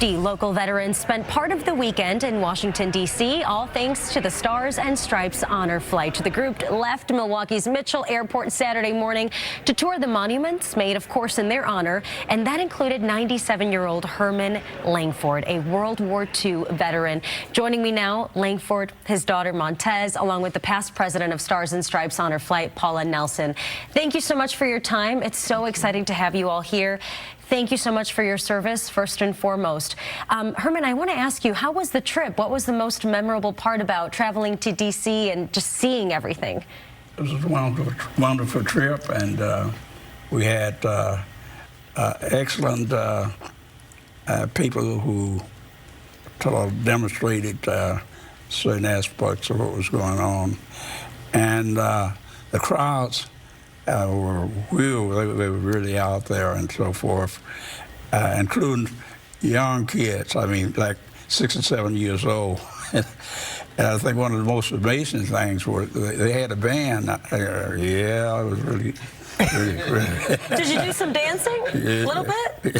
50 local veterans spent part of the weekend in Washington, D.C., all thanks to the Stars and Stripes honor flight. The group left Milwaukee's Mitchell Airport Saturday morning to tour the monuments made, of course, in their honor, and that included 97-year-old Herman Langford, a World War II veteran. Joining me now, Langford, his daughter Montez, along with the past president of Stars and Stripes honor flight, Paula Nelson. Thank you so much for your time. It's so exciting to have you all here. Thank you so much for your service, first and foremost. Herman, I want to ask you, how was the trip? What was the most memorable part about traveling to D.C. and just seeing everything? It was a wonderful trip, and we had excellent people who demonstrated certain aspects of what was going on. And the crowds were really out there and so forth, including young kids, I mean, like 6 and 7 years old. And I think one of the most amazing things was they had a band. Yeah, it was really. Did you do some dancing? A little bit?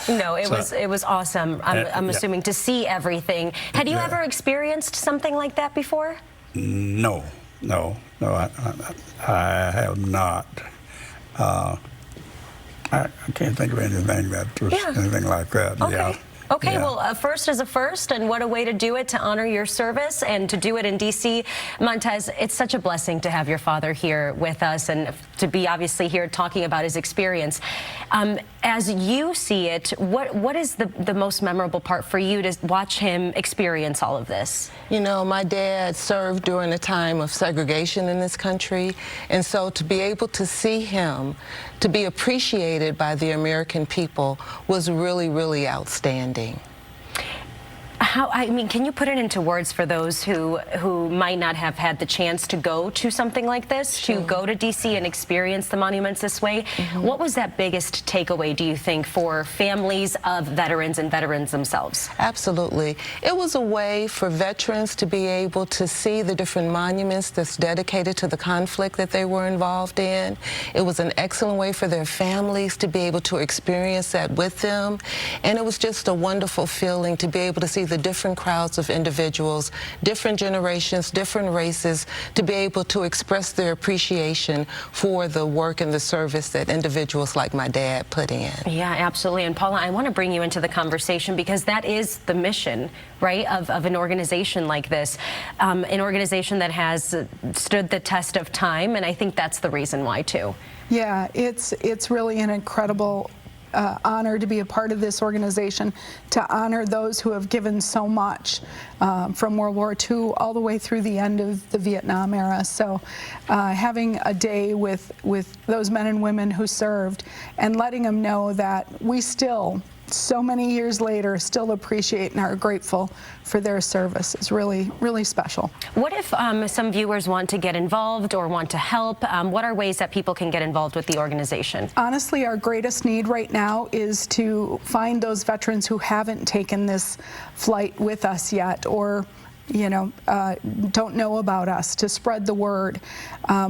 No, it was awesome. I'm assuming to see everything. Had you ever experienced something like that before? No, I have not. I can't think of anything that was anything like that. Okay. Yeah. Okay, well, first is a first, and what a way to do it, to honor your service and to do it in D.C. Montez, it's such a blessing to have your father here with us and to be obviously here talking about his experience. As you see it, what is the most memorable part for you to watch him experience all of this? You know, my dad served during a time of segregation in this country, and so to be able to see him, to be appreciated by the American people was really, really outstanding. I mean, can you put it into words for those who might not have had the chance to go to something like this, to go to D.C. and experience the monuments this way? What was that biggest takeaway, do you think, for families of veterans and veterans themselves? Absolutely. It was a way for veterans to be able to see the different monuments that's dedicated to the conflict that they were involved in. It was an excellent way for their families to be able to experience that with them. And it was just a wonderful feeling to be able to see the different crowds of individuals, different generations, different races, to be able to express their appreciation for the work and the service that individuals like my dad put in. Yeah, absolutely. And Paula, I want to bring you into the conversation because that is the mission, right, of an organization like this, an organization that has stood the test of time, and I think that's the reason why, too. Yeah, it's really an incredible honor to be a part of this organization, to honor those who have given so much from World War II all the way through the end of the Vietnam era. So having a day with those men and women who served and letting them know that we still, so many years later, still appreciate and are grateful for their service is really, really special. What if some viewers want to get involved or want to help? What are ways that people can get involved with the organization? Honestly, our greatest need right now is to find those veterans who haven't taken this flight with us yet, or don't know about us, to spread the word.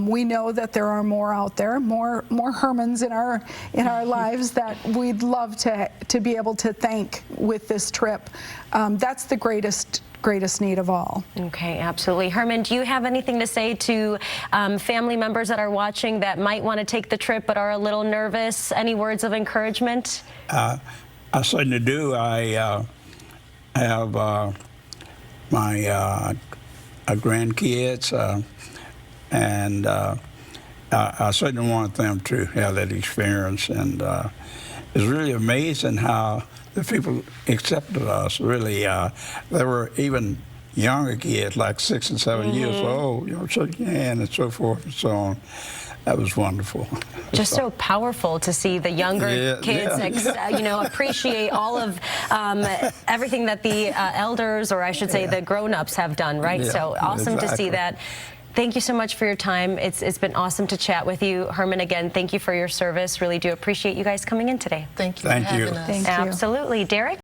We know that there are more out there, more Hermans in our lives that we'd love to be able to thank with this trip. That's the greatest need of all. Okay, absolutely. Herman, do you have anything to say to family members that are watching that might want to take the trip but are a little nervous? Any words of encouragement? I certainly do. I have my grandkids, and I certainly want them to have that experience. And it's really amazing how the people accepted us. Really, there were even younger kids, like 6 and 7 years old, shake your hand and so forth and so on. That was wonderful. Just so powerful to see the younger kids, appreciate all of everything that the elders, or I should say the grown-ups, have done, right? Yeah, so awesome to see that. Thank you so much for your time. It's been awesome to chat with you. Herman, again, thank you for your service. Really do appreciate you guys coming in today. Thank you for having us. Thank you. Absolutely. Derek?